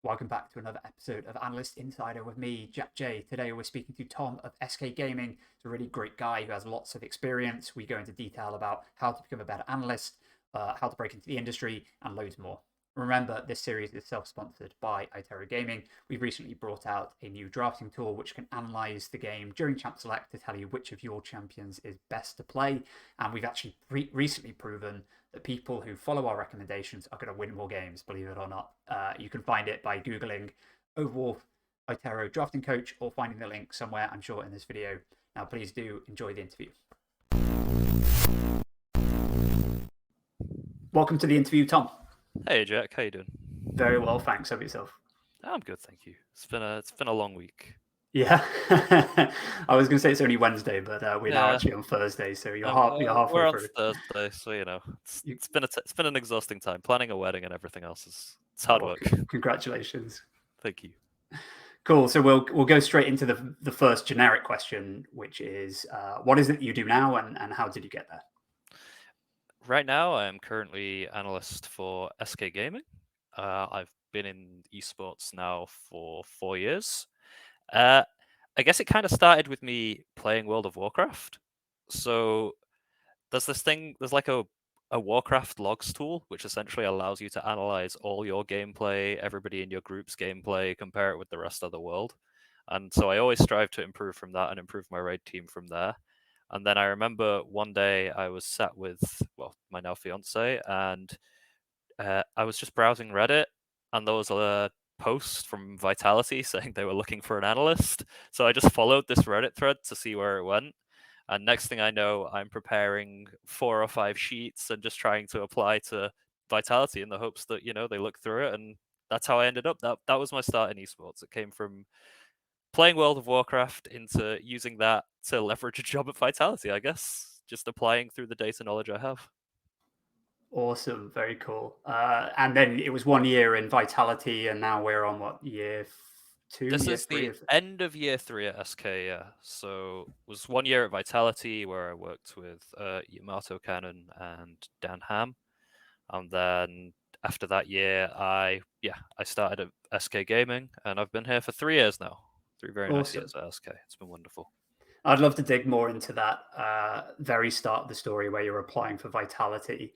Welcome back to another episode of Analyst Insider with me, Jack J. Today we're speaking to Tom of SK Gaming. He's a really great guy who has lots of experience. We go into detail about how to become a better analyst, how to break into the industry, and loads more. Remember, this series is self-sponsored by Itero Gaming. We've recently brought out a new drafting tool which can analyze the game during Champ Select to tell you which of your champions is best to play. And we've actually recently proven that people who follow our recommendations are going to win more games, believe it or not. You can find it by Googling Overwolf Itero Drafting Coach or finding the link somewhere, I'm sure, in this video. Now, please do enjoy the interview. Welcome to the interview, Tom. Hey Jack, how you doing? Very well, thanks. How about yourself? I'm good, thank you. It's been a long week. Yeah, I was going to say it's only Wednesday, but we're now actually on Thursday, so you're halfway we're through. on Thursday, so it's been an exhausting time. Planning a wedding and everything else it's hard work. Congratulations. Thank you. Cool. So we'll go straight into the first generic question, which is what is it you do now, and how did you get there? Right now, I'm currently analyst for SK Gaming. I've been in esports now for 4 years. I guess it kind of started with me playing World of Warcraft. So there's like a Warcraft logs tool, which essentially allows you to analyze all your gameplay, everybody in your group's gameplay, compare it with the rest of the world. And so I always strive to improve from that and improve my raid team from there. And then I remember one day I was sat with, my now fiance, and I was just browsing Reddit, and there was a post from Vitality saying they were looking for an analyst. So I just followed this Reddit thread to see where it went. And next thing I know, I'm preparing 4 or 5 sheets and just trying to apply to Vitality in the hopes that, they look through it. And that's how I ended up. That was my start in esports. It came from playing World of Warcraft into using that to leverage a job at Vitality, I guess. Just applying through the data knowledge I have. Awesome. Very cool. And then it was 1 year in Vitality, and now we're on year 2? This year is 3? the end of year 3 at SK, yeah. So it was 1 year at Vitality where I worked with Yamato Cannon and Dan Ham. And then after that year, I started at SK Gaming, and I've been here for 3 years now. 3 very nice years at SK. It's been wonderful. I'd love to dig more into that very start of the story where you're applying for Vitality.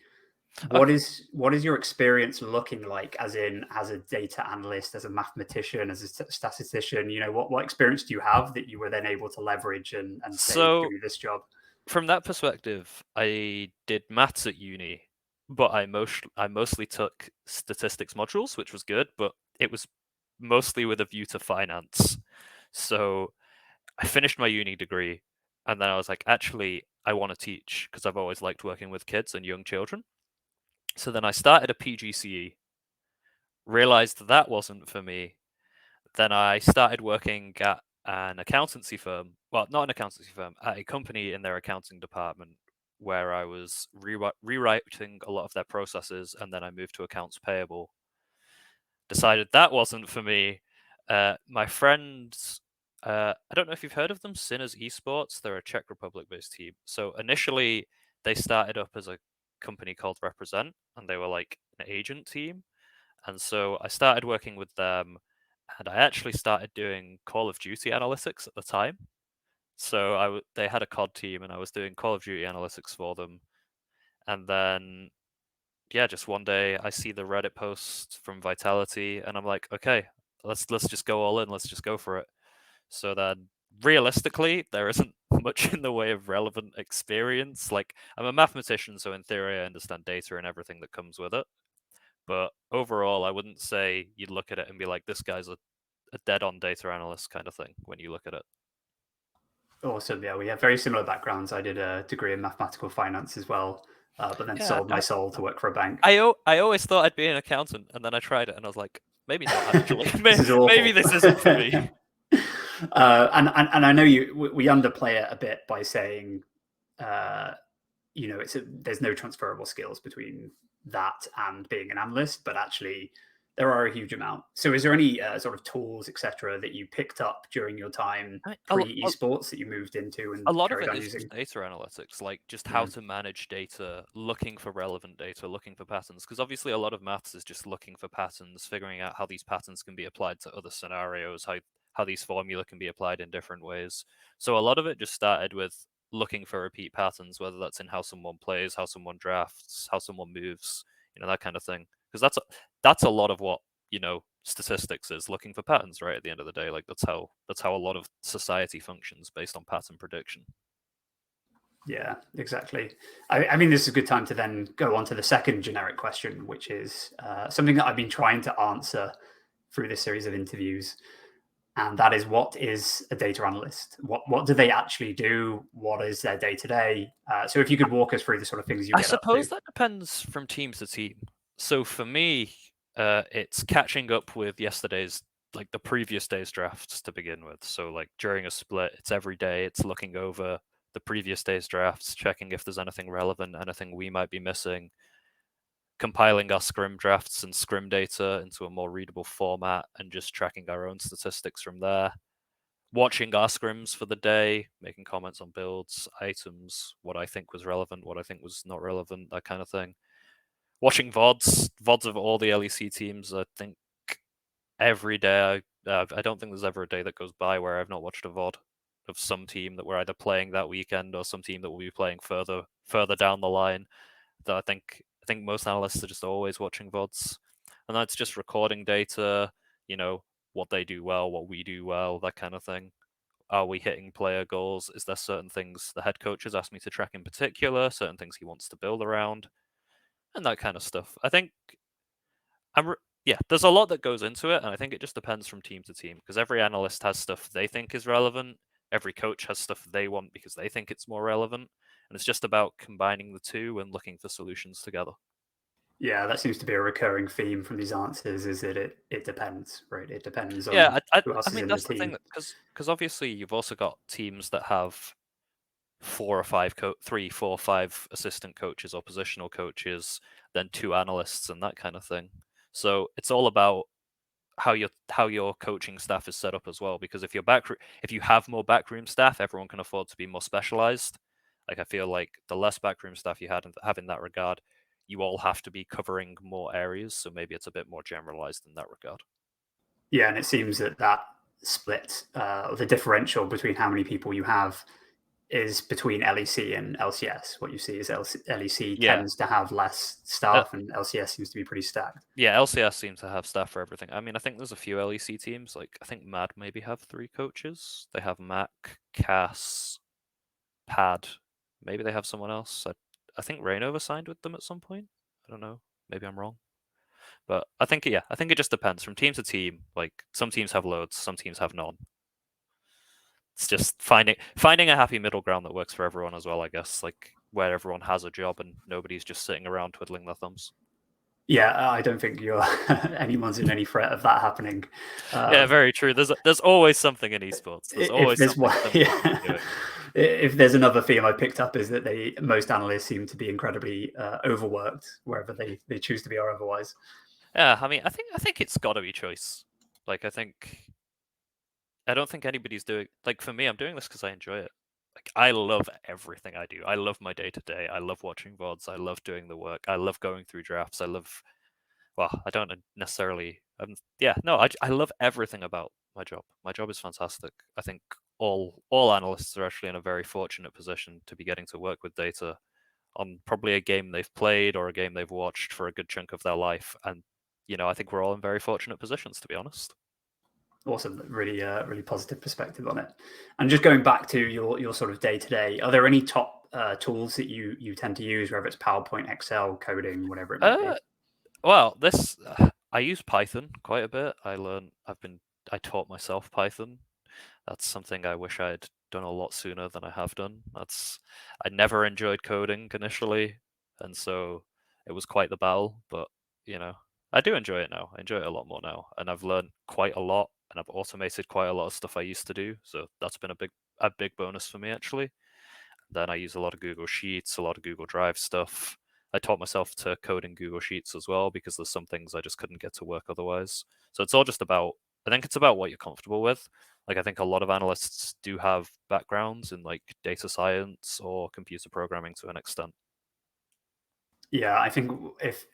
What is your experience looking like as a data analyst, as a mathematician, as a statistician? What experience do you have that you were then able to leverage and say, do this job? From that perspective, I did maths at uni, but I mostly took statistics modules, which was good, but it was mostly with a view to finance. So I finished my uni degree, and then I was like, actually, I want to teach because I've always liked working with kids and young children. So then I started a PGCE, realized that wasn't for me. Then I started working at an accountancy firm. Well, not an accountancy firm, at a company in their accounting department where I was rewriting a lot of their processes, and then I moved to accounts payable. Decided that wasn't for me. My friends, I don't know if you've heard of them, Sinners Esports. They're a Czech Republic-based team. So initially, they started up as a company called Represent, and they were like an agent team. And so I started working with them, and I actually started doing Call of Duty analytics at the time. So they had a COD team, and I was doing Call of Duty analytics for them. And then, just one day I see the Reddit post from Vitality, and I'm like, okay, let's just go all in. Let's just go for it. So then, realistically, there isn't much in the way of relevant experience. Like, I'm a mathematician, so in theory, I understand data and everything that comes with it. But overall, I wouldn't say you'd look at it and be like, this guy's a dead-on data analyst kind of thing when you look at it. Awesome. Yeah, we have very similar backgrounds. I did a degree in mathematical finance as well, but then sold my soul to work for a bank. I always thought I'd be an accountant, and then I tried it, and I was like, maybe not actually. Maybe this isn't for me. And I know we underplay it a bit by saying, there's no transferable skills between that and being an analyst, but actually There are a huge amount. So is there any sort of tools, etc., that you picked up during your time I mean, pre-esports that you moved into a and lot of carried it on is just using? data analytics, like just how Mm. to manage data, looking for relevant data, looking for patterns. Because obviously, a lot of maths is just looking for patterns, figuring out how these patterns can be applied to other scenarios, how these formula can be applied in different ways. So a lot of it just started with looking for repeat patterns, whether that's in how someone plays, how someone drafts, how someone moves, that kind of thing. Because that's a lot of what statistics is, looking for patterns, right? At the end of the day, like that's how a lot of society functions, based on pattern prediction. Yeah, exactly. I mean, this is a good time to then go on to the second generic question, which is something that I've been trying to answer through this series of interviews, and that is, what is a data analyst? What do they actually do? What is their day to day? So if you could walk us through the sort of things you I get up to. suppose that depends from team to team. So for me, it's catching up with the previous day's drafts to begin with. So like during a split, it's every day, it's looking over the previous day's drafts, checking if there's anything relevant, anything we might be missing, compiling our scrim drafts and scrim data into a more readable format, and just tracking our own statistics from there. Watching our scrims for the day, making comments on builds, items, what I think was relevant, what I think was not relevant, that kind of thing. Watching VODs of all the LEC teams. I think every day, I don't think there's ever a day that goes by where I've not watched a VOD of some team that we're either playing that weekend or some team that will be playing further down the line. That I think most analysts are just always watching VODs, and that's just recording data. What they do well, what we do well, that kind of thing. Are we hitting player goals? Is there certain things the head coach has asked me to track in particular, certain things he wants to build around, and that kind of stuff? I think yeah, there's a lot that goes into it, and I think it just depends from team to team, because every analyst has stuff they think is relevant, every coach has stuff they want because they think it's more relevant, and it's just about combining the two and looking for solutions together. Yeah, that seems to be a recurring theme from these answers, is that it depends, right? It depends Yeah, on who I else is mean in the that's the team. thing, because obviously you've also got teams that have 3, 4, 5 assistant coaches or positional coaches, then 2 analysts and that kind of thing. So it's all about how your coaching staff is set up as well. Because if you have more backroom staff, everyone can afford to be more specialized. Like I feel like the less backroom staff you have in that regard, you all have to be covering more areas. So maybe it's a bit more generalized in that regard. Yeah, and it seems that that split, the differential between how many people you have, is between LEC and LCS. What you see is LEC Yeah. tends to have less Uh, staff, and LCS seems to be pretty stacked. yeah, LCS seems to have staff for everything. I mean, I think there's a few LEC teams. Like I think Mad maybe have 3 coaches. They have Mac, Cass, Pad. Maybe they have someone else. I think Rainover signed with them at some point. I don't know. Maybe I'm wrong. But I think it just depends from team to team. Like some teams have loads, some teams have none. It's just finding a happy middle ground that works for everyone as well, I guess. Like where everyone has a job and nobody's just sitting around twiddling their thumbs. Yeah, I don't think you're anyone's in any threat of that happening. Yeah, Uh, very true. There's always something in esports. There's if always there's something one, someone could be yeah, doing. if there's another theme I picked up, is that most analysts seem to be incredibly overworked wherever they choose to be or otherwise. Yeah, I mean, I think it's got to be choice. Like I don't think anybody's doing, like for me, I'm doing this because I enjoy it. Like I love everything I do. I love my day to day. I love watching VODs. I love doing the work. I love going through drafts. I don't necessarily. Yeah, no, I love everything about my job. My job is fantastic. I think all analysts are actually in a very fortunate position to be getting to work with data on probably a game they've played or a game they've watched for a good chunk of their life. And I think we're all in very fortunate positions, to be honest. Awesome, really, really positive perspective on it. And just going back to your sort of day to day, are there any top tools that you tend to use, whether it's PowerPoint, Excel, coding, whatever it may be? Uh, well, this I use Python quite a bit. I taught myself Python. That's something I wish I'd done a lot sooner than I have done. I never enjoyed coding initially, and so it was quite the battle. But you know, I do enjoy it now. I enjoy it a lot more now, and I've learned quite a lot, and I've automated quite a lot of stuff I used to do. So that's been a big bonus for me actually. Then I use a lot of Google Sheets, a lot of Google Drive stuff. I taught myself to code in Google Sheets as well because there's some things I just couldn't get to work otherwise. So it's all just about, I think it's about what you're comfortable with. Like I think a lot of analysts do have backgrounds in like data science or computer programming to an extent. Yeah, I think if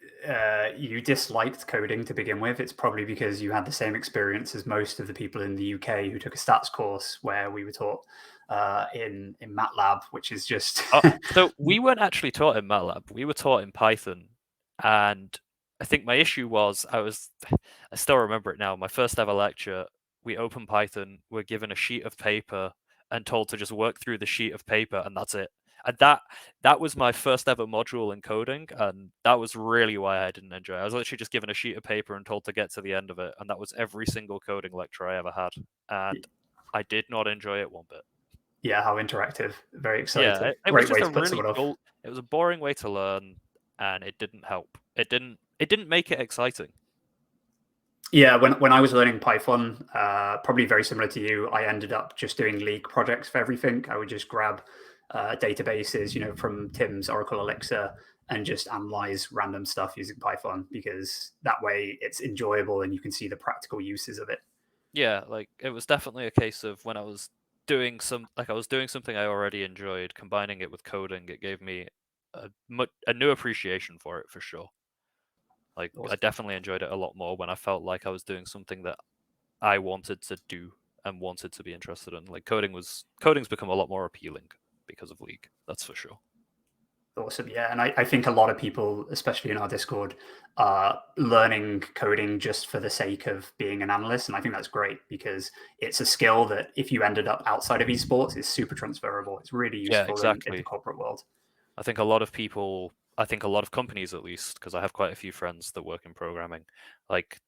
you disliked coding to begin with, it's probably because you had the same experience as most of the people in the UK who took a stats course where we were taught in MATLAB, which is just So we weren't actually taught in MATLAB. We were taught in Python, and I think my issue was I still remember it now. My first ever lecture, we opened Python, we're given a sheet of paper and told to just work through the sheet of paper, and that's it. And that was my first ever module in coding, and that was really why I didn't enjoy it. I was literally just given a sheet of paper and told to get to the end of it, and that was every single coding lecture I ever had, and I did not enjoy it one bit. yeah, how interactive, very Yeah, exciting. it was Great way just a to put really someone off. dull. It was a boring way to learn, and it didn't help. It didn't make it exciting. Yeah, when I was learning Python, probably very similar to you, I ended up just doing League projects for everything. I would just grab databases, from Tim's Oracle Elixir and just analyze random stuff using Python because that way it's enjoyable and you can see the practical uses of it. Yeah, like it was definitely a case of when I was doing something I already enjoyed, combining it with coding, it gave me a new appreciation for it for sure. Like I Awesome. definitely enjoyed it a lot more when I felt like I was doing something that I wanted to do and wanted to be interested in. Like coding's become a lot more appealing because of League, that's for sure. Awesome. Yeah. And I think a lot of people, especially in our Discord, are learning coding just for the sake of being an analyst. And I think that's great because it's a skill that if you ended up outside of esports is super transferable. It's really Yeah, useful in the exactly. corporate world. I think a lot of people, I think a lot of companies at least, because I have quite a few friends that work in programming, like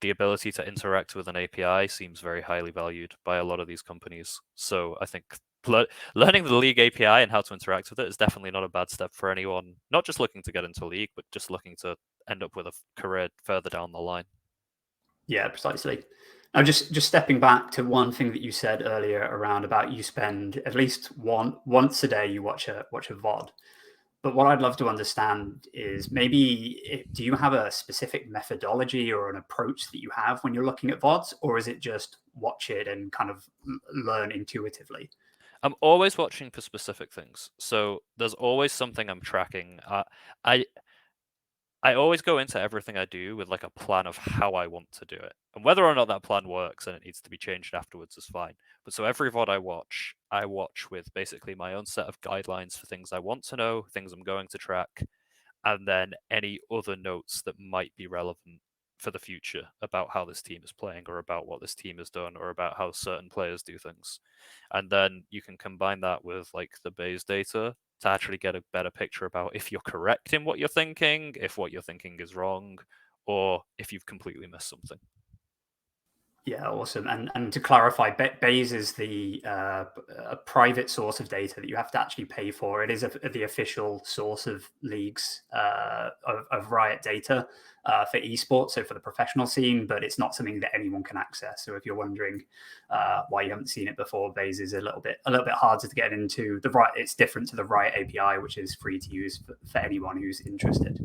the ability to interact with an API seems very highly valued by a lot of these companies. So I think learning the League API and how to interact with it is definitely not a bad step for anyone, not just looking to get into League, but just looking to end up with a career further down the line. Yeah, precisely. Now, just stepping back to one thing that you said earlier around about you spend at least once a day you watch a VOD. But what I'd love to understand is maybe do you have a specific methodology or an approach that you have when you're looking at VODs, or is it just watch it and kind of learn intuitively? I'm always watching for specific things. So there's always something I'm tracking. I I always go into everything I do with like a plan of how I want to do it. And whether or not that plan works and it needs to be changed afterwards is fine. But so every VOD I watch with basically my own set of guidelines for things I want to know, things I'm going to track, and then any other notes that might be relevant for the future about how this team is playing or about what this team has done or about how certain players do things. And then you can combine that with like the base data to actually get a better picture about if you're correct in what you're thinking, if what you're thinking is wrong, or if you've completely missed something. Yeah, awesome. And to clarify, Bayes is the a private source of data that you have to actually pay for. It is the official source of leagues of Riot data for esports, so for the professional scene, but it's not something that anyone can access. So if you're wondering why you haven't seen it before, Bayes is a little bit harder to get into. The Riot, it's different to the Riot API, which is free to use for anyone who's interested.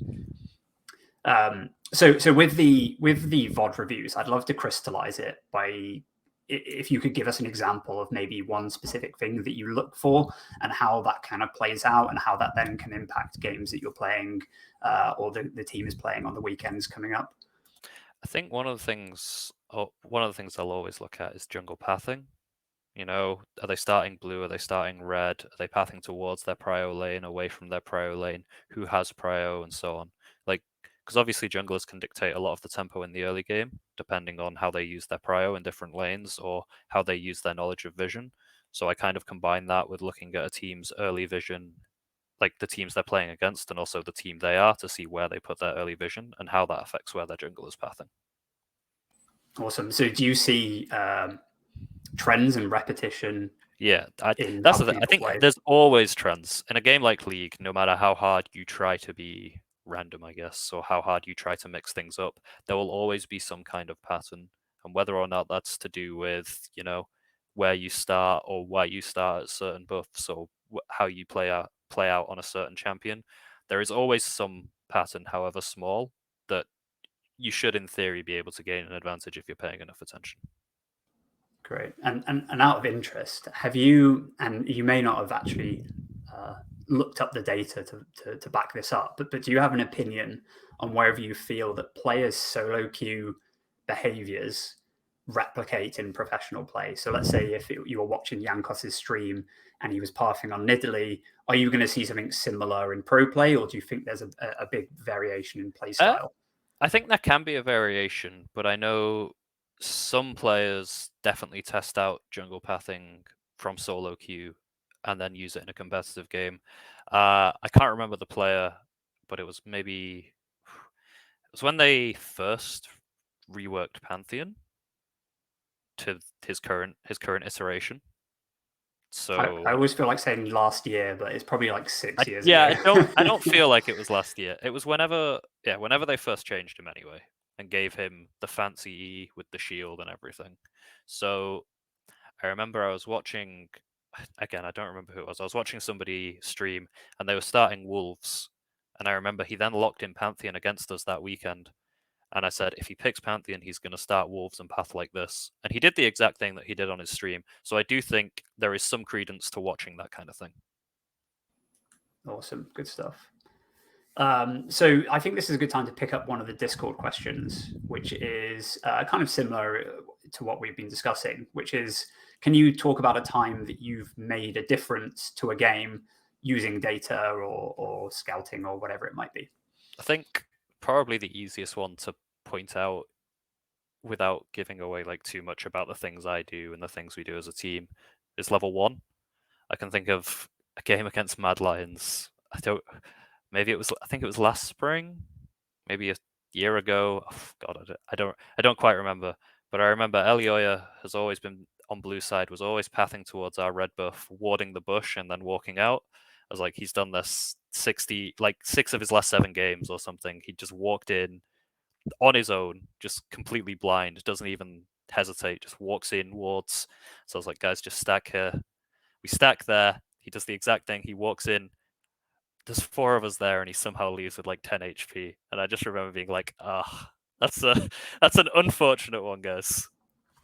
So with the VOD reviews, I'd love to crystallize it by if you could give us an example of maybe one specific thing that you look for and how that kind of plays out and how that then can impact games that you're playing or the team is playing on the weekends coming up. I think one of the things I'll always look at is jungle pathing. You know, are they starting blue? Are they starting red? Are they pathing towards their prio lane, away from their prio lane? Who has prio, and so on? Like, because obviously junglers can dictate a lot of the tempo in the early game, depending on how they use their prio in different lanes or how they use their knowledge of vision. So I kind of combine that with looking at a team's early vision, like the teams they're playing against, and also the team they are to see where they put their early vision and how that affects where their jungle is pathing. Awesome. So do you see trends and repetition Yeah, in that's how the thing. I people think play? there's always trends in a game like League. No matter how hard you try to be random, I guess, or how hard you try to mix things up, there will always be some kind of pattern. And whether or not that's to do with, where you start or why you start at certain buffs or how you play out on a certain champion, there is always some pattern, however small, that you should, in theory, be able to gain an advantage if you're paying enough attention. Great. And out of interest, have you, and you may not have actually looked up the data to back this up, but do you have an opinion on whether you feel that players' solo queue behaviors replicate in professional play? So let's say if you were watching Yankos's stream and he was pathing on Nidalee, are you going to see something similar in pro play, or do you think there's a big variation in play style? I think there can be a variation, but I know some players definitely test out jungle pathing from solo queue and then use it in a competitive game. I can't remember the player, but it was maybe it was when they first reworked Pantheon to his current iteration. So I always feel like saying last year, but it's probably like 6 years yeah, ago. I don't feel like it was last year. It was whenever they first changed him anyway and gave him the fancy E with the shield and everything. So I remember I was watching, again, I don't remember who it was. I was watching somebody stream and they were starting Wolves. And I remember he then locked in Pantheon against us that weekend. And I said, if he picks Pantheon, he's going to start Wolves and path like this. And he did the exact thing that he did on his stream. So I do think there is some credence to watching that kind of thing. Awesome. Good stuff. So I think this is a good time to pick up one of the Discord questions, which is kind of similar to what we've been discussing, which is, can you talk about a time that you've made a difference to a game using data or scouting or whatever it might be? I think probably the easiest one to point out without giving away like too much about the things I do and the things we do as a team is level 1. I can think of a game against Mad Lions. I think it was last spring, maybe a year ago. Oh, God, I don't quite remember. But I remember Elioya has always been on blue side, was always pathing towards our red buff, warding the bush and then walking out. I was like, he's done this 6 of his last 7 games or something. He just walked in on his own, just completely blind, doesn't even hesitate, just walks in, wards. So I was like, guys, just stack here. We stack there. He does the exact thing. He walks in. There's 4 of us there, and he somehow leaves with like 10 HP. And I just remember being like, that's an unfortunate one, guys.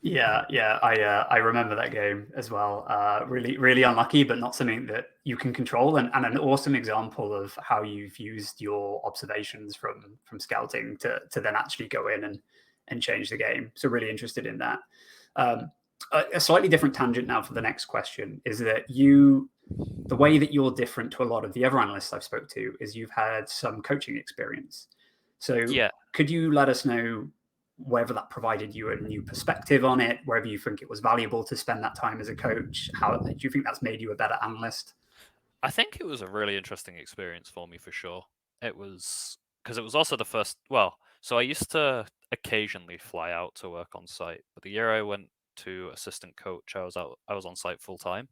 Yeah, I remember that game as well. Really unlucky, but not something that you can control, and an awesome example of how you've used your observations from scouting to then actually go in and change the game. So really interested in that. A slightly different tangent now for the next question is that the way that you're different to a lot of the other analysts I've spoke to is you've had some coaching experience. So Yeah, could you let us know whether that provided you a new perspective on it, whether you think it was valuable to spend that time as a coach? How do you think that's made you a better analyst? I think it was a really interesting experience for me for sure. It was because it was also the first. Well, so I used to occasionally fly out to work on site, but the year I went to assistant coach, I was on site full time.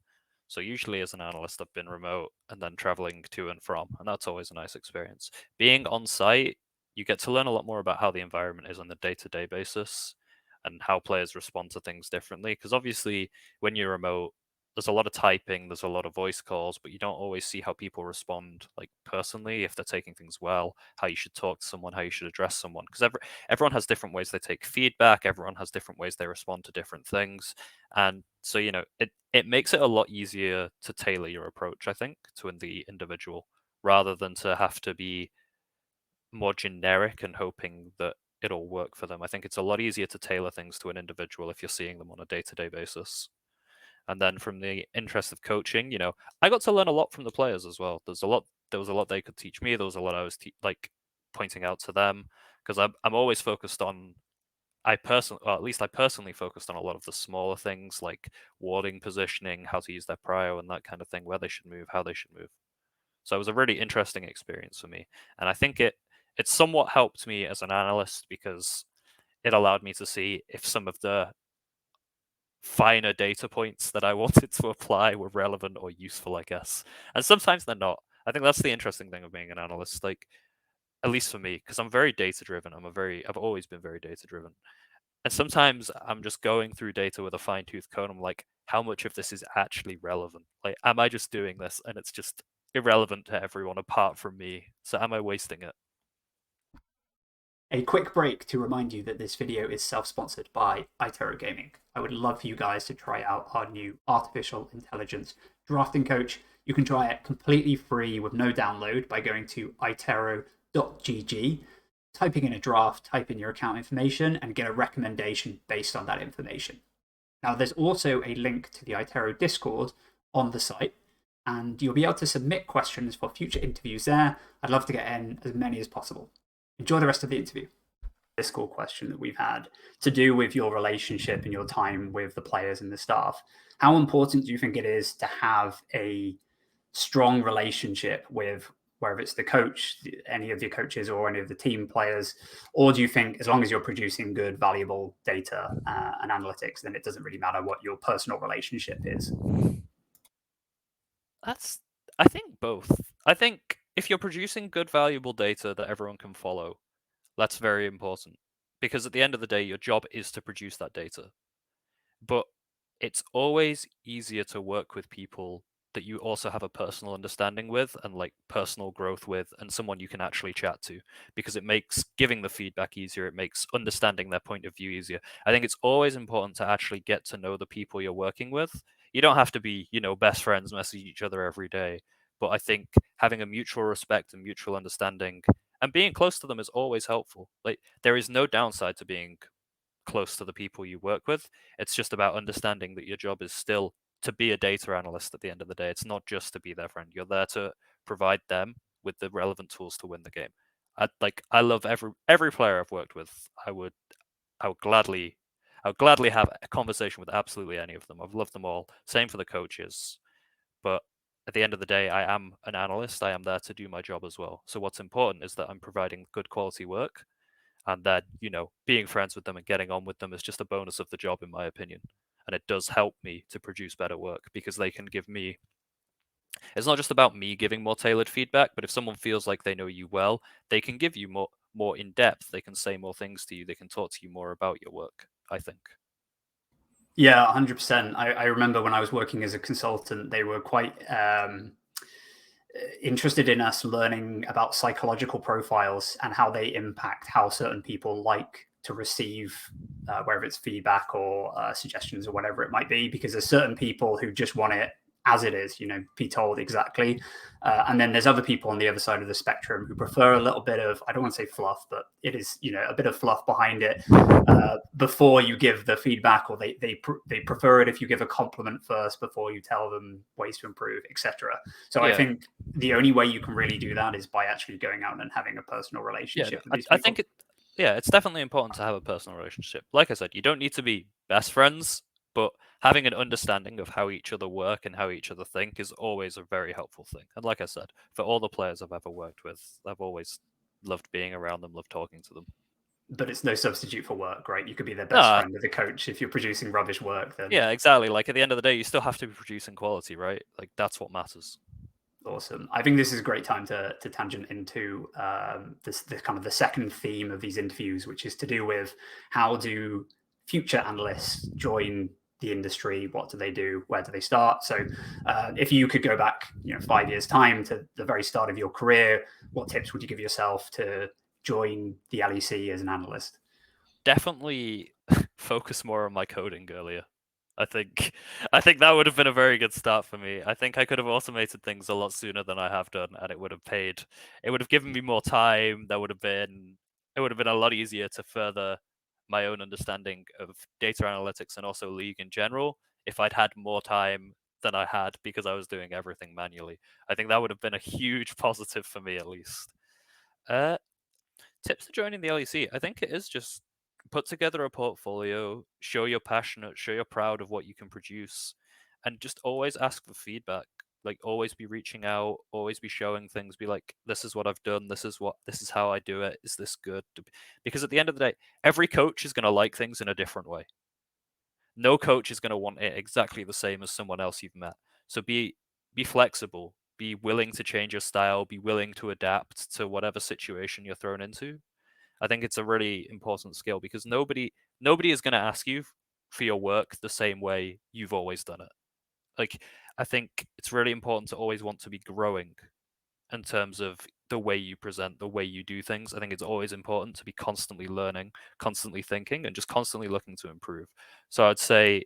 So usually as an analyst, I've been remote and then traveling to and from, and that's always a nice experience. Being on site, you get to learn a lot more about how the environment is on a day-to-day basis and how players respond to things differently. Because obviously, when you're remote, there's a lot of typing, there's a lot of voice calls, but you don't always see how people respond, like personally, if they're taking things well, how you should talk to someone, how you should address someone. Because everyone has different ways they take feedback, everyone has different ways they respond to different things. And so, it makes it a lot easier to tailor your approach, I think, to the individual, rather than to have to be more generic and hoping that it'll work for them. I think it's a lot easier to tailor things to an individual if you're seeing them on a day-to-day basis. And then from the interest of coaching, I got to learn a lot from the players as well. There was a lot they could teach me. There was a lot I was pointing out to them because I'm always focused on. At least I personally focused on a lot of the smaller things like warding, positioning, how to use their prio, and that kind of thing, where they should move, how they should move. So it was a really interesting experience for me, and I think it somewhat helped me as an analyst because it allowed me to see if some of the finer data points that I wanted to apply were relevant or useful, I guess. And sometimes they're not. I think that's the interesting thing of being an analyst, like at least for me, because I'm very data driven. I've always been very data driven. And sometimes I'm just going through data with a fine tooth comb. I'm like, how much of this is actually relevant? Like, am I just doing this and it's just irrelevant to everyone apart from me. So am I wasting it? A quick break to remind you that this video is self-sponsored by Itero Gaming. I would love for you guys to try out our new artificial intelligence drafting coach. You can try it completely free with no download by going to itero.gg, typing in a draft, type in your account information, and get a recommendation based on that information. Now, there's also a link to the Itero Discord on the site, and you'll be able to submit questions for future interviews there. I'd love to get in as many as possible. Enjoy the rest of the interview. This cool question that we've had to do with your relationship and your time with the players and the staff. How important do you think it is to have a strong relationship with, whether it's the coach, any of your coaches, or any of the team players? Or do you think as long as you're producing good, valuable data and analytics, then it doesn't really matter what your personal relationship is? I think both. I think if you're producing good, valuable data that everyone can follow, that's very important. Because at the end of the day, your job is to produce that data. But it's always easier to work with people that you also have a personal understanding with and like personal growth with, and someone you can actually chat to, because it makes giving the feedback easier. It makes understanding their point of view easier. I think it's always important to actually get to know the people you're working with. You don't have to be, best friends, message each other every day. But I think having a mutual respect and mutual understanding and being close to them is always helpful. Like, there is no downside to being close to the people you work with. It's just about understanding that your job is still to be a data analyst at the end of the day. It's not just to be their friend. You're there to provide them with the relevant tools to win the game. I love every player I've worked with. I would gladly have a conversation with absolutely any of them. I've loved them all. Same for the coaches. But at the end of the day, I am an analyst. I am there to do my job as well. So what's important is that I'm providing good quality work, and that, being friends with them and getting on with them is just a bonus of the job, in my opinion. And it does help me to produce better work, because they can give me, it's not just about me giving more tailored feedback, but if someone feels like they know you well, they can give you more in depth. They can say more things to you. They can talk to you more about your work, I think. Yeah, 100%. I remember when I was working as a consultant, they were quite interested in us learning about psychological profiles and how they impact how certain people like to receive, whether it's feedback or suggestions or whatever it might be, because there's certain people who just want it as it is, be told exactly. And then there's other people on the other side of the spectrum who prefer a little bit of, I don't want to say fluff, but it is, a bit of fluff behind it before you give the feedback, or they prefer it if you give a compliment first before you tell them ways to improve, etc. So I think the only way you can really do that is by actually going out and having a personal relationship with these people. I think it's definitely important to have a personal relationship. Like I said, you don't need to be best friends, but having an understanding of how each other work and how each other think is always a very helpful thing. And like I said, for all the players I've ever worked with, I've always loved being around them, loved talking to them. But it's no substitute for work, right? You could be their best friend with a coach. If you're producing rubbish work, then yeah, exactly. Like at the end of the day, you still have to be producing quality, right? Like that's what matters. Awesome. I think this is a great time to tangent into the kind of the second theme of these interviews, which is to do with how do future analysts join the industry? What do they do? Where do they start? So if you could go back 5 years time to the very start of your career, what tips would you give yourself to join the LEC as an analyst? Definitely focus more on my coding earlier. I think that would have been a very good start for me. I think I could have automated things a lot sooner than I have done, and it would have given me more time. It would have been a lot easier to further my own understanding of data analytics and also League in general if I'd had more time than I had, because I was doing everything manually. I think that would have been a huge positive for me, at least. Tips to joining the LEC, I think it is just put together a portfolio, show you're passionate, show you're proud of what you can produce, and just always ask for feedback. Like always be reaching out, always be showing things, be like, this is what I've done, this is how I do it, is this good? Because at the end of the day, every coach is going to like things in a different way. No coach is going to want it exactly the same as someone else you've met. So be flexible, be willing to change your style, be willing to adapt to whatever situation you're thrown into. I think it's a really important skill, because nobody is going to ask you for your work the same way you've always done it. Like, I think it's really important to always want to be growing in terms of the way you present, the way you do things. I think it's always important to be constantly learning, constantly thinking, and just constantly looking to improve. So I'd say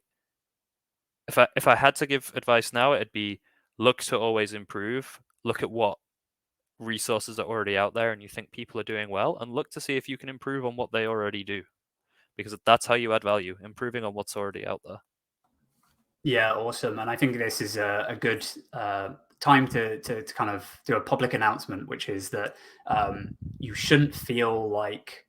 if I had to give advice now, it'd be look to always improve, look at what resources are already out there and you think people are doing well, and look to see if you can improve on what they already do. Because that's how you add value, improving on what's already out there. Yeah, awesome. And I think this is a good time to kind of do a public announcement, which is that you shouldn't feel like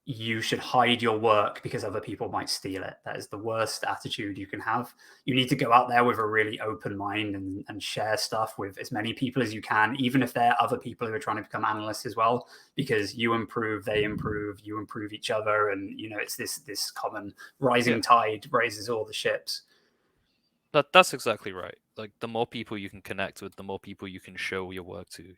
you should hide your work because other people might steal it. That is the worst attitude you can have. You need to go out there with a really open mind and share stuff with as many people as you can, even if there are other people who are trying to become analysts as well, because you improve, they improve, you improve each other. And, it's this common rising tide raises all the ships. That's exactly right. Like the more people you can connect with, the more people you can show your work to,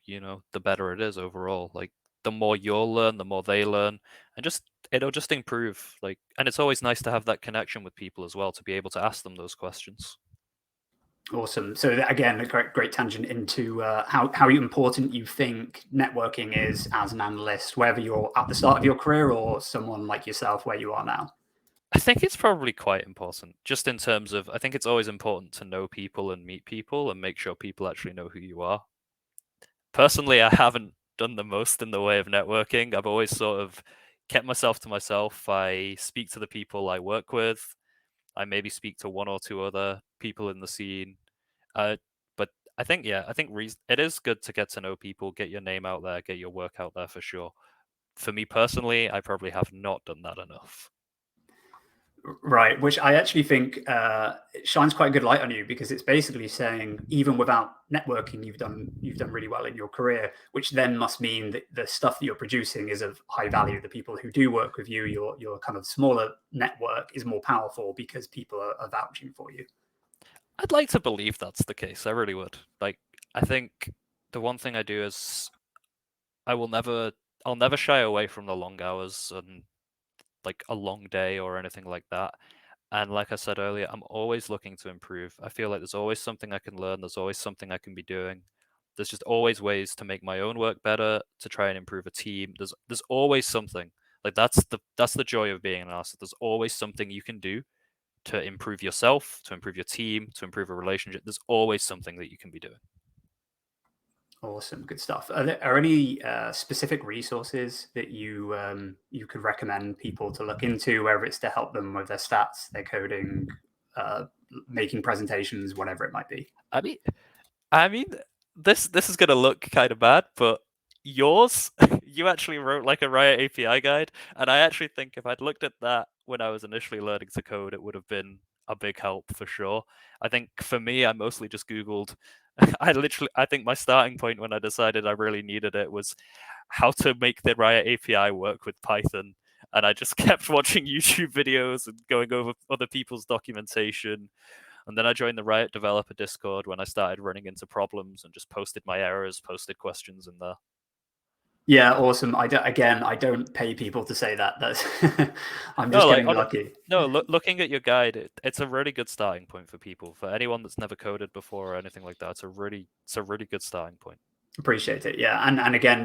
the better it is overall. Like the more you'll learn, the more they learn, and it'll just improve. Like, and it's always nice to have that connection with people as well, to be able to ask them those questions. Awesome. So again, a great tangent into how important you think networking is as an analyst, whether you're at the start of your career or someone like yourself where you are now. I think it's probably quite important, just in terms of, I think it's always important to know people and meet people and make sure people actually know who you are. Personally, I haven't done the most in the way of networking. I've always sort of kept myself to myself. I speak to the people I work with. I maybe speak to one or two other people in the scene. But I think, it is good to get to know people, get your name out there, get your work out there for sure. For me personally, I probably have not done that enough. Right, which I actually think shines quite a good light on you, because it's basically saying even without networking, you've done really well in your career, which then must mean that the stuff that you're producing is of high value. The people who do work with you, your kind of smaller network is more powerful because people are vouching for you. I'd like to believe that's the case. I really would. Like, I think the one thing I do is I'll never shy away from the long hours and like a long day or anything like that. And like I said earlier, I'm always looking to improve. I feel like there's always something I can learn. There's always something I can be doing. There's just always ways to make my own work better, to try and improve a team. There's always something. Like that's the joy of being an artist. There's always something you can do to improve yourself, to improve your team, to improve a relationship. There's always something that you can be doing. Awesome, good stuff. Are any specific resources that you could recommend people to look into, whether it's to help them with their stats, their coding, making presentations, whatever it might be? I mean, this is gonna look kind of bad, but yours, you actually wrote like a Riot API guide, and I actually think if I'd looked at that when I was initially learning to code, it would have been a big help for sure. I think for me, I mostly just Googled. I think my starting point when I decided I really needed it was how to make the Riot API work with Python. And I just kept watching YouTube videos and going over other people's documentation. And then I joined the Riot developer Discord when I started running into problems and just posted my errors, posted questions in there. Yeah, awesome. I don't pay people to say that. That's I'm No, just like getting lucky. looking at your guide, it's a really good starting point for people. For anyone that's never coded before or anything like that, it's a really good starting point. Appreciate it. Yeah, and again,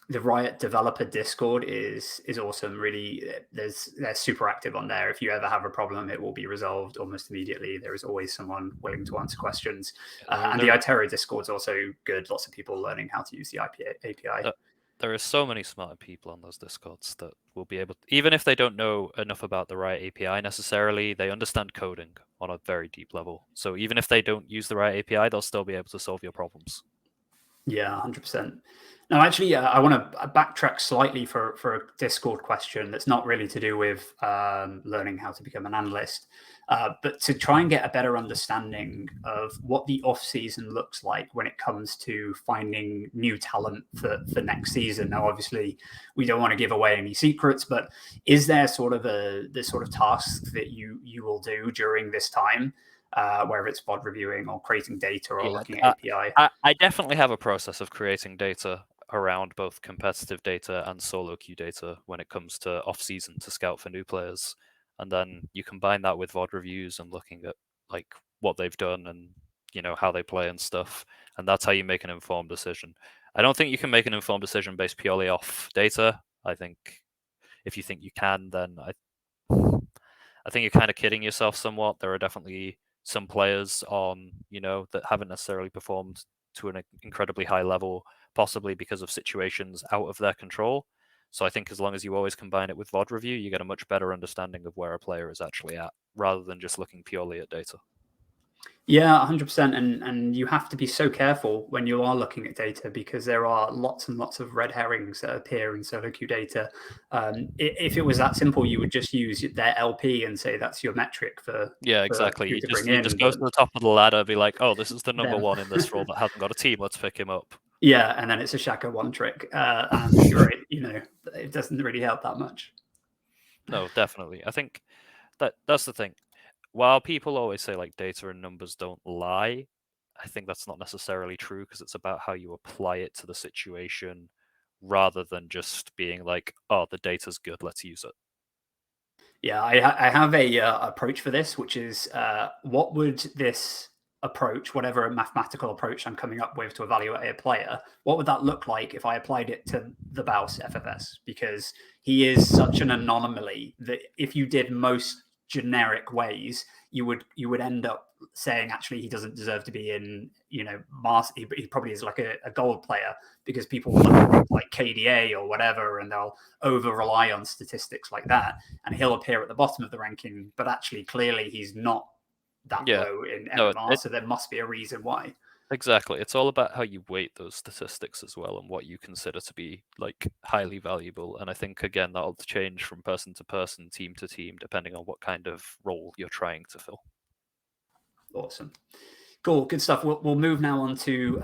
the Riot developer Discord is awesome. Really, they're super active on there. If you ever have a problem, it will be resolved almost immediately. There is always someone willing to answer questions. And the Itero Discord is also good. Lots of people learning how to use the API. There are so many smart people on those Discords that will be able to, even if they don't know enough about the Riot API necessarily, they understand coding on a very deep level. So even if they don't use the Riot API, they'll still be able to solve your problems. Yeah, 100%. Now, actually, I want to backtrack slightly for a Discord question that's not really to do with learning how to become an analyst, but to try and get a better understanding of what the off season looks like when it comes to finding new talent for next season. Now, obviously, we don't want to give away any secrets, but is there sort of the sort of tasks that you will do during this time? Whether it's VOD reviewing or creating data or looking at API. I definitely have a process of creating data around both competitive data and solo queue data when it comes to off-season to scout for new players. And then you combine that with VOD reviews and looking at like what they've done and how they play and stuff, and that's how you make an informed decision. I don't think you can make an informed decision based purely off data. I think if you think you can, then I think you're kind of kidding yourself somewhat. There are definitely some players on, that haven't necessarily performed to an incredibly high level, possibly because of situations out of their control. So I think as long as you always combine it with VOD review, you get a much better understanding of where a player is actually at, rather than just looking purely at data. Yeah, 100%. And you have to be so careful when you are looking at data, because there are lots and lots of red herrings that appear in solo queue data. If it was that simple, you would just use their LP and say that's your metric for exactly. who to bring You in. just go to the top of the ladder, be like, oh, this is the number Then, one in this role that hasn't got a team. Let's pick him up. yeah, and then it's a Shaka one trick. I'm sure it doesn't really help that much. No, definitely. I think that's the thing. While people always say like data and numbers don't lie, I think that's not necessarily true, because it's about how you apply it to the situation rather than just being like, oh, the data's good, let's use it. Yeah, I have a approach for this, which is what would this approach, whatever mathematical approach I'm coming up with to evaluate a player, what would that look like if I applied it to the Baus FFS? Because he is such an anomaly that if you did most generic ways, you would end up saying actually he doesn't deserve to be in, he probably is like a gold player, because people will look at things like KDA or whatever, and they'll over rely on statistics like that, and he'll appear at the bottom of the ranking, but actually clearly he's not that low in No, MMR, so there must be a reason why. exactly. It's all about how you weight those statistics as well, and what you consider to be like highly valuable. And I think again that'll change from person to person, team to team, depending on what kind of role you're trying to fill. Awesome. Cool, good stuff. We'll move now on to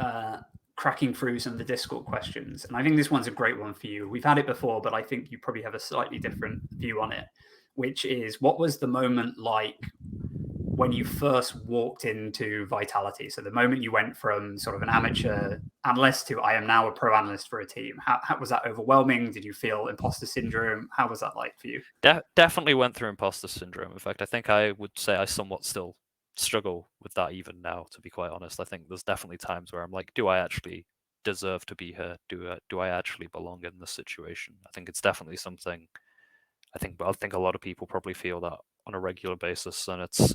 cracking through some of the Discord questions. And I think this one's a great one for you. We've had it before, but I think you probably have a slightly different view on it, which is, what was the moment like when you first walked into Vitality? So the moment you went from sort of an amateur analyst to I am now a pro analyst for a team. How was that overwhelming? Did you feel imposter syndrome? How was that like for you? Definitely went through imposter syndrome. In fact, I think I would say I somewhat still struggle with that even now, to be quite honest. I think there's definitely times where I'm like, do I actually deserve to be here? Do I actually belong in this situation? I think it's definitely something. I think a lot of people probably feel that on a regular basis, and it's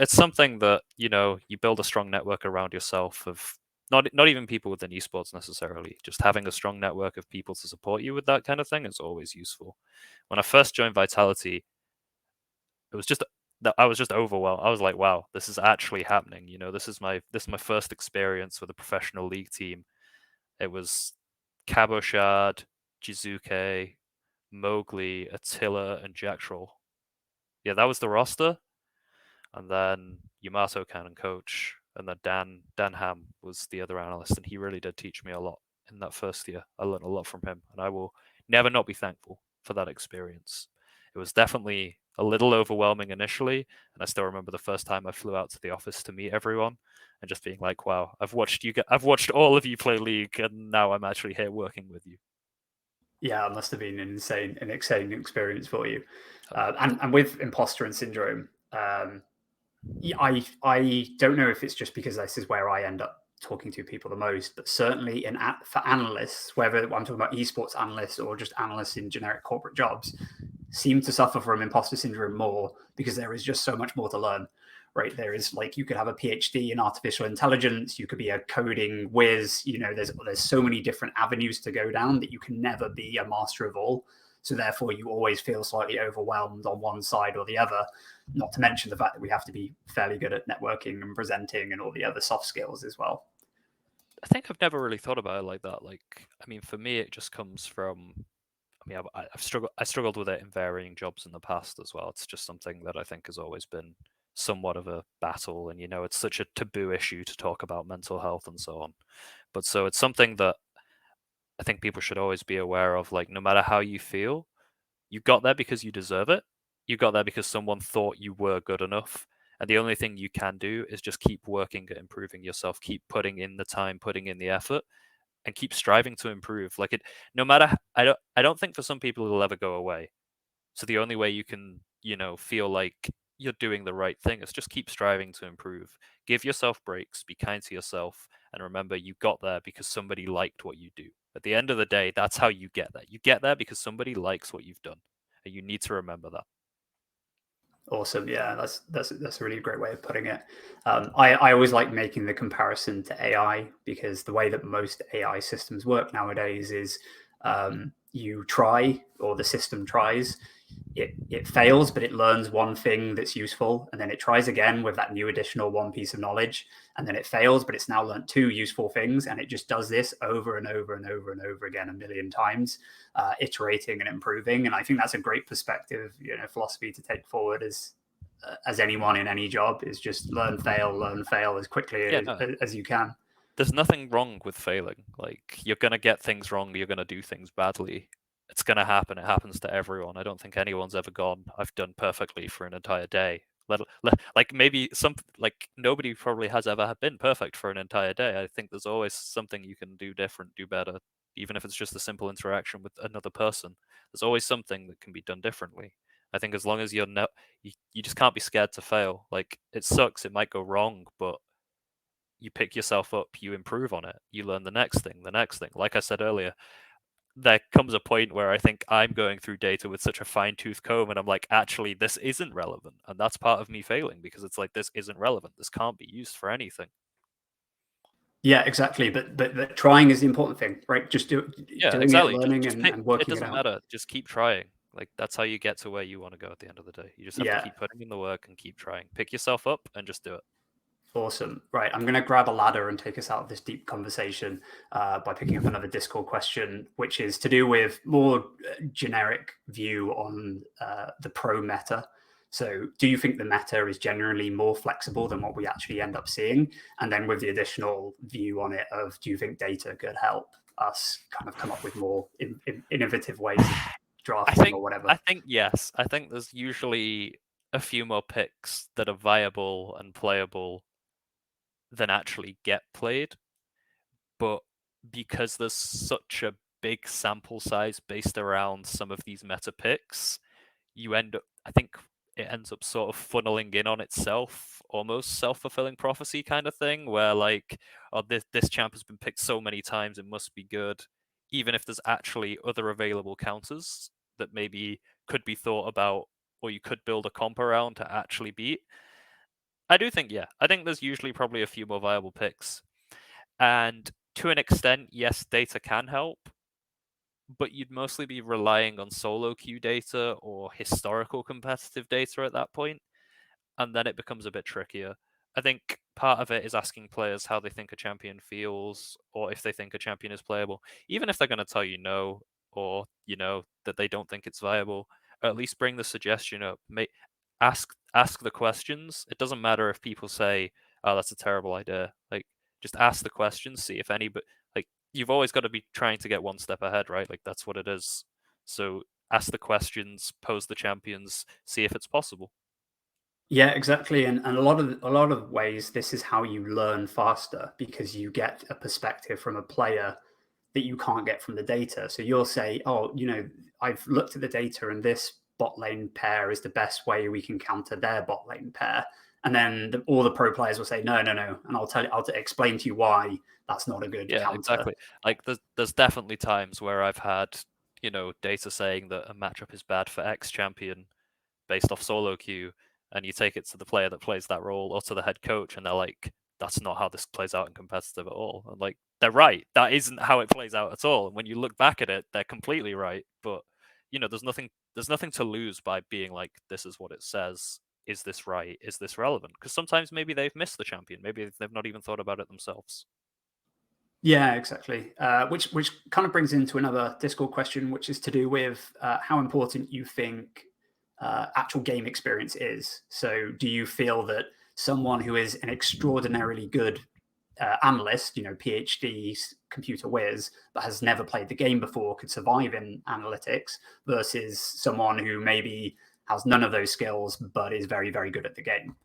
something that you build a strong network around yourself of not even people within esports necessarily. Just having a strong network of people to support you with that kind of thing is always useful. When I first joined Vitality, it was just that I was just overwhelmed. I was like, wow, this is actually happening. This is my first experience with a professional league team. It was Cabochard, Jizuke, Mowgli, Attila, and Jack Troll. Yeah, that was the roster. And then Yamato Cannon coach, and then Dan Ham was the other analyst, and he really did teach me a lot in that first year. I learned a lot from him, and I will never not be thankful for that experience. It was definitely a little overwhelming initially, and I still remember the first time I flew out to the office to meet everyone, and just being like, "Wow, I've watched all of you play League, and now I'm actually here working with you." Yeah, it must have been an insane experience for you. And with imposter and syndrome, yeah, I don't know if it's just because this is where I end up talking to people the most, but certainly for analysts, whether I'm talking about esports analysts or just analysts in generic corporate jobs, seem to suffer from imposter syndrome more, because there is just so much more to learn. Right, there is, like, you could have a PhD in artificial intelligence, you could be a coding whiz. There's so many different avenues to go down that you can never be a master of all. So therefore, you always feel slightly overwhelmed on one side or the other. Not to mention the fact that we have to be fairly good at networking and presenting and all the other soft skills as well. I think I've never really thought about it like that. Like, I mean, for me, it just comes from. I mean, I struggled with it in varying jobs in the past as well. It's just something that I think has always been somewhat of a battle, and it's such a taboo issue to talk about mental health and so on. But so it's something that I think people should always be aware of. Like, no matter how you feel, you got there because you deserve it. You got there because someone thought you were good enough. And the only thing you can do is just keep working at improving yourself, keep putting in the time, putting in the effort, and keep striving to improve. Like, it, no matter, I don't think for some people it'll ever go away. So the only way you can, feel like you're doing the right thing. It's just keep striving to improve. Give yourself breaks, be kind to yourself, and remember you got there because somebody liked what you do. At the end of the day, that's how you get there. You get there because somebody likes what you've done, and you need to remember that. Awesome. Yeah, that's a really great way of putting it. I always like making the comparison to AI because the way that most AI systems work nowadays is you try, or the system tries, it fails, but it learns one thing that's useful, and then it tries again with that new additional one piece of knowledge, and then it fails, but it's now learned two useful things, and it just does this over and over and over and over again a million times, iterating and improving. And I think that's a great perspective, philosophy to take forward as anyone in any job, is just learn, fail as quickly Yeah, no, as you can. there's nothing wrong with failing. Like, you're gonna get things wrong, you're gonna do things badly. It's gonna happen. It happens to everyone. I don't think anyone's ever gone, I've done perfectly for an entire day. Like maybe nobody probably has ever been perfect for an entire day. I think there's always something you can do different, do better, even if it's just a simple interaction with another person. There's always something that can be done differently. I think as long as you just can't be scared to fail. Like, it sucks, it might go wrong, but you pick yourself up, you improve on it, you learn the next thing, the next thing. Like I said earlier, there comes a point where I think I'm going through data with such a fine-tooth comb, and I'm like, actually, this isn't relevant. And that's part of me failing, because it's like, this isn't relevant. This can't be used for anything. Yeah, exactly. But trying is the important thing, right? Just Yeah, doing it, exactly. learning, Just pick, and it working it doesn't out. matter. Just keep trying. Like, that's how you get to where you want to go at the end of the day. You just have to Yeah, keep putting in the work and keep trying. Pick yourself up and just do it. awesome. Right, I'm going to grab a ladder and take us out of this deep conversation by picking up another Discord question, which is to do with more generic view on the pro meta. So, do you think the meta is generally more flexible than what we actually end up seeing? And then with the additional view on it of, do you think data could help us kind of come up with more innovative ways of I drafting or think whatever? I think yes. I think there's usually a few more picks that are viable and playable than actually get played. But because there's such a big sample size based around some of these meta picks, you end up, I think it ends up sort of funneling in on itself, almost self-fulfilling prophecy kind of thing, where like, oh, this champ has been picked so many times, it must be good, even if there's actually other available counters that maybe could be thought about, or you could build a comp around to actually beat. I do think, yeah, I think there's usually probably a few more viable picks. And to an extent, yes, data can help, but you'd mostly be relying on solo queue data or historical competitive data at that point, and then it becomes a bit trickier. I think part of it is asking players how they think a champion feels, or if they think a champion is playable. Even if they're going to tell you no, or that they don't think it's viable, at least bring the suggestion up. Ask the questions. It doesn't matter if people say, "Oh, that's a terrible idea." Like, just ask the questions, see if any. But like, you've always got to be trying to get one step ahead, right? Like, that's what it is. So ask the questions, pose the champions, see if it's possible. Yeah, exactly. And a lot of ways, this is how you learn faster because you get a perspective from a player that you can't get from the data. So you'll say, oh, I've looked at the data and this bot lane pair is the best way we can counter their bot lane pair. And then all the pro players will say, no, no, no. And I'll explain to you why that's not a good Yeah, counter. exactly. Like, there's definitely times where I've had, data saying that a matchup is bad for X champion based off solo queue, and you take it to the player that plays that role or to the head coach, and they're like, that's not how this plays out in competitive at all. And like, they're right. That isn't how it plays out at all. And when you look back at it, they're completely right. But there's nothing to lose by being like, this is what it says. Is this right? Is this relevant? Because sometimes maybe they've missed the champion. Maybe they've not even thought about it themselves. Yeah, exactly. Which kind of brings into another Discord question, which is to do with how important you think actual game experience is. So, do you feel that someone who is an extraordinarily good analyst, PhD, computer whiz, but has never played the game before, could survive in analytics versus someone who maybe has none of those skills but is very, very good at the game?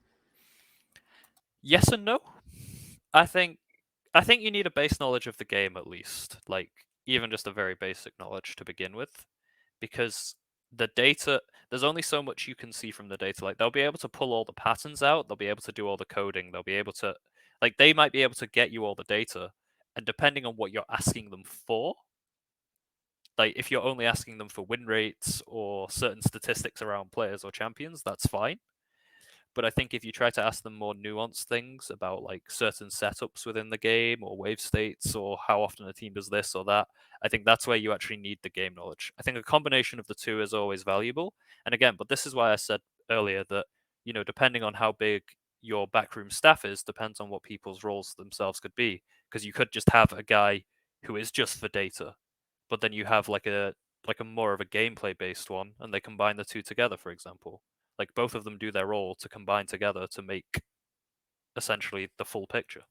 Yes and no. I think I think you need a base knowledge of the game at least, like even just a very basic knowledge to begin with, because the data, there's only so much you can see from the data. Like, they'll be able to pull all the patterns out, they'll be able to do all the coding, they'll be able to, like, they might be able to get you all the data, and depending on what you're asking them for, like, if you're only asking them for win rates or certain statistics around players or champions, that's fine. But I think if you try to ask them more nuanced things about like certain setups within the game or wave states or how often a team does this or that, I think that's where you actually need the game knowledge. I think a combination of the two is always valuable. And again, but this is why I said earlier that, depending on how big your backroom staff is, depends on what people's roles themselves could be. Because you could just have a guy who is just for data, but then you have like a more of a gameplay based one, and they combine the two together, for example. Like, both of them do their role to combine together to make essentially the full picture.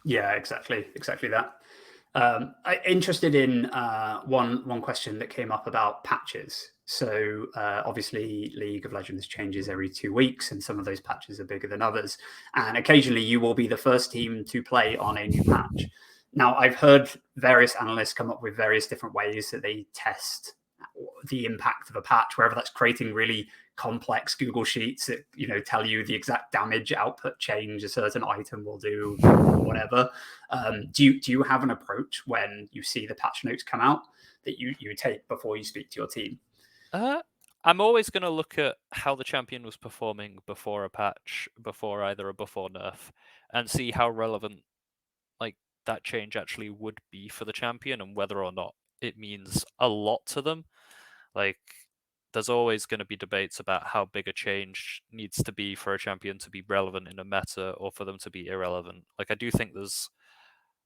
Yeah, exactly that. I'm interested in one question that came up about patches. So obviously, League of Legends changes every 2 weeks, and some of those patches are bigger than others. And occasionally, you will be the first team to play on a new patch. Now, I've heard various analysts come up with various different ways that they test the impact of a patch, wherever that's creating really complex Google Sheets that tell you the exact damage output change a certain item will do, or whatever. Do you have an approach when you see the patch notes come out that you take before you speak to your team? I'm always going to look at how the champion was performing before a patch, before either a buff or nerf, and see how relevant like that change actually would be for the champion and whether or not it means a lot to them. Like, there's always going to be debates about how big a change needs to be for a champion to be relevant in a meta or for them to be irrelevant. Like, I do think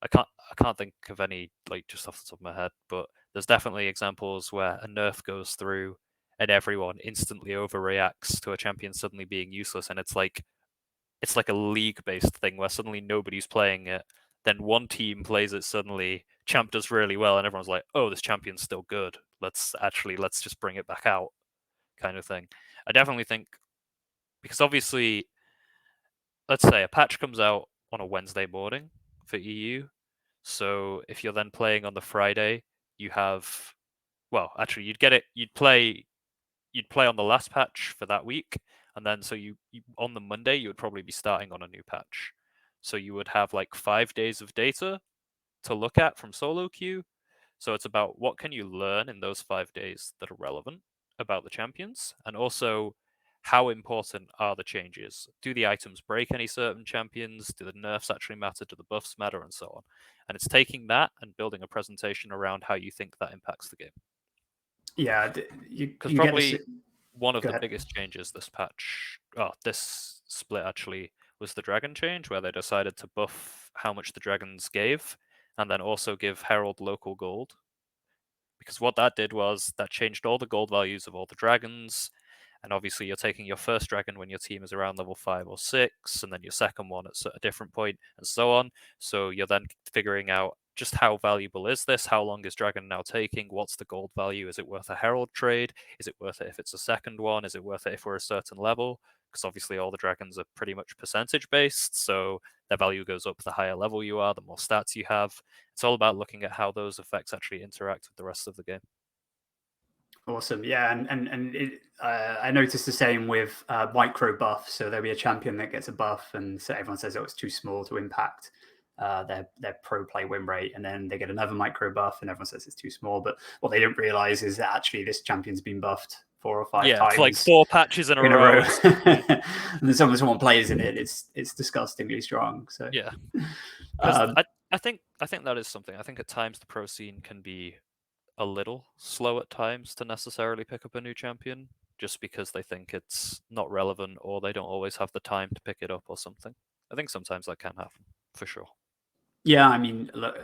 I can't think of any, like, just off the top of my head, but there's definitely examples where a nerf goes through and everyone instantly overreacts to a champion suddenly being useless, and it's like a league-based thing where suddenly nobody's playing it. Then one team plays it suddenly, champ does really well, and everyone's like, "Oh, this champion's still good. Let's just bring it back out," kind of thing. I definitely think, because obviously, let's say a patch comes out on a Wednesday morning for EU. So if you're then playing on the Friday, you have, well, actually, you'd play on the last patch for that week, and then so you on the Monday you would probably be starting on a new patch. So you would have like 5 days of data to look at from solo queue. So it's about what can you learn in those 5 days that are relevant about the champions, and also how important are the changes? Do the items break any certain champions? Do the nerfs actually matter? Do the buffs matter? And so on. And it's taking that and building a presentation around how you think that impacts the game. Yeah, you Because you get this. probably one of Go the ahead. biggest changes this split actually, was the dragon change, where they decided to buff how much the dragons gave, and then also give Herald local gold. Because what that did was that changed all the gold values of all the dragons. And obviously, you're taking your first dragon when your team is around level 5 or 6, and then your second one at a different point, and so on. So you're then figuring out just how valuable is this? How long is dragon now taking? What's the gold value? Is it worth a herald trade? Is it worth it if it's a second one? Is it worth it if we're a certain level? Because obviously, all the dragons are pretty much percentage based, so their value goes up the higher level you are, the more stats you have. It's all about looking at how those effects actually interact with the rest of the game. Awesome. Yeah, and I noticed the same with micro buff. So there'll be a champion that gets a buff, and so everyone says, "Oh, it's too small to impact their pro play win rate," and then they get another micro buff, and everyone says it's too small. But what they don't realize is that actually this champion's been buffed 4 or 5 times, like 4 patches in a row. and then someone plays in it. It's disgustingly strong. So yeah, because I think that is something. I think at times the pro scene can be a little slow at times to necessarily pick up a new champion, just because they think it's not relevant or they don't always have the time to pick it up or something. I think sometimes that can happen, for sure. yeah, I mean, look,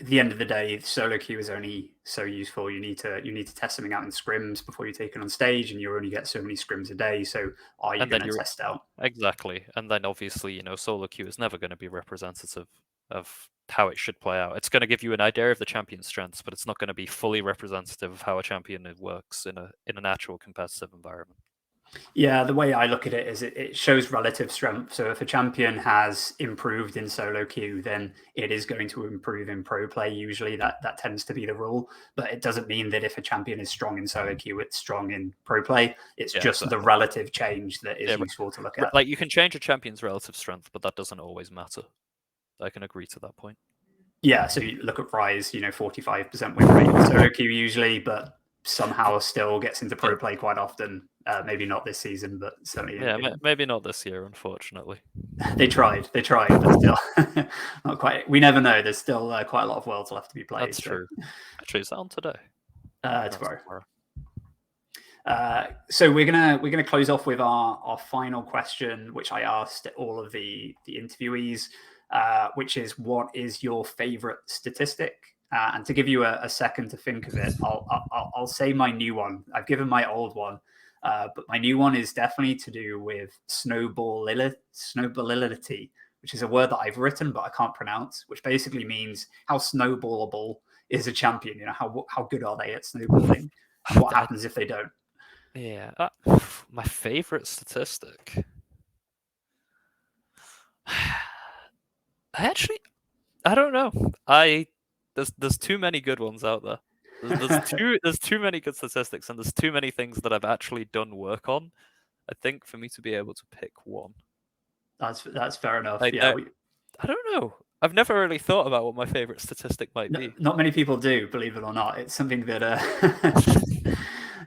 at the end of the day, solo queue is only so useful. You need to test something out in scrims before you take it on stage, and you only get so many scrims a day. So are you going to test out? Exactly, and then obviously, solo queue is never going to be representative of how it should play out. It's going to give you an idea of the champion's strengths, but it's not going to be fully representative of how a champion works in an actual competitive environment. Yeah, the way I look at it is it shows relative strength. So if a champion has improved in solo queue, then it is going to improve in pro play. Usually that tends to be the rule. But it doesn't mean that if a champion is strong in solo queue, it's strong in pro play. It's Yeah, just the exactly. relative change that is Yeah, useful to look at. like you can change a champion's relative strength, but that doesn't always matter. I can agree to that point. Yeah, so you look at Rise, 45% win rate in solo queue usually, but somehow still gets into pro play quite often. Maybe not this season, but certainly. Yeah, maybe not this year, unfortunately. They tried, but still not quite. We never know. There's still quite a lot of worlds left to be played. That's true. Actually, is that on today? Tomorrow. So we're gonna close off with our final question, which I asked all of the interviewees, which is, what is your favorite statistic? And to give you a second to think of it, I'll say my new one. I've given my old one, but my new one is definitely to do with snowballility, which is a word that I've written but I can't pronounce, which basically means how snowballable is a champion. How good are they at snowballing, and what happens if they don't? Yeah, my favorite statistic. I don't know. There's too many good ones out there. There's too many good statistics, and there's too many things that I've actually done work on. I think for me to be able to pick one. That's fair enough. I Yeah, don't know. I've never really thought about what my favorite statistic might be. not many people do, believe it or not. It's something that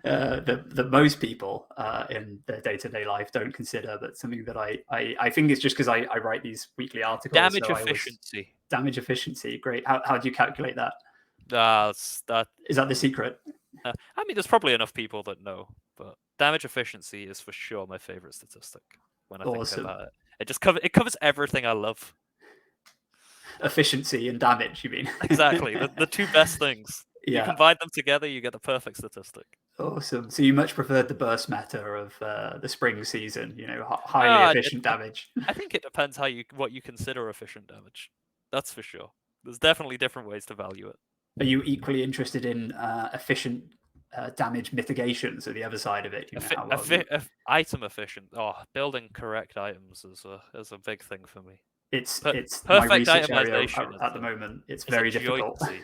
that most people in their day-to-day life don't consider, but something that I think it's just because I write these weekly articles. Damage so efficiency. Damage efficiency. Great. How do you calculate that? That Is that the secret? I mean, there's probably enough people that know, but damage efficiency is for sure my favorite statistic when I think about it. It covers everything I love. Efficiency and damage, you mean? Exactly. The two best things. Yeah. You combine them together, you get the perfect statistic. Awesome. So you much preferred the burst meta of the spring season, highly efficient damage. I think it depends what you consider efficient damage. That's for sure. There's definitely different ways to value it. Are you equally interested in efficient damage mitigation? So the other side of it, item efficient. Oh, building correct items is a big thing for me. It's perfect my research area itemization at the moment. It's very difficult. Joy.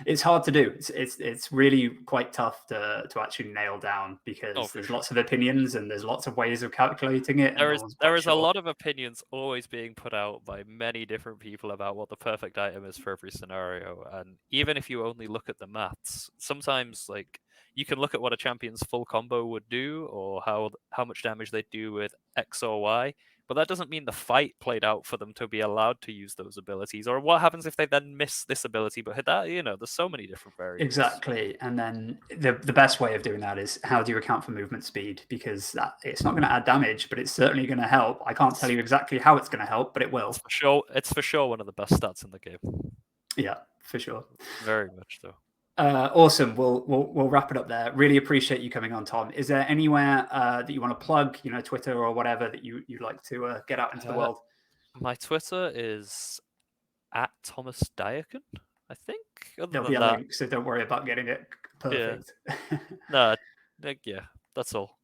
It's hard to do. It's really quite tough to actually nail down, because there's lots of opinions and there's lots of ways of calculating it. There is a lot of opinions always being put out by many different people about what the perfect item is for every scenario. And even if you only look at the maths, sometimes you can look at what a champion's full combo would do, or how much damage they do with X or Y. But that doesn't mean the fight played out for them to be allowed to use those abilities, or what happens if they then miss this ability but hit that. There's so many different variables. Exactly. And then the best way of doing that is, how do you account for movement speed? Because it's not going to add damage, but it's certainly going to help. I can't tell you exactly how it's going to help, but it will. It's for sure one of the best stats in the game. Yeah, for sure. Very much so. Awesome. We'll wrap it up there. Really appreciate you coming on, Tom. Is there anywhere that you want to plug, Twitter or whatever, that you'd like to get out into the world? My Twitter is @ThomasDiakon, I think. There'll be a link, so don't worry about getting it perfect. Yeah. Yeah, that's all.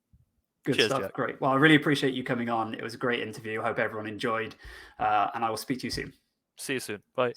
Good Cheers, stuff. Jack. Great. Well, I really appreciate you coming on. It was a great interview. I hope everyone enjoyed, and I will speak to you soon. See you soon. Bye.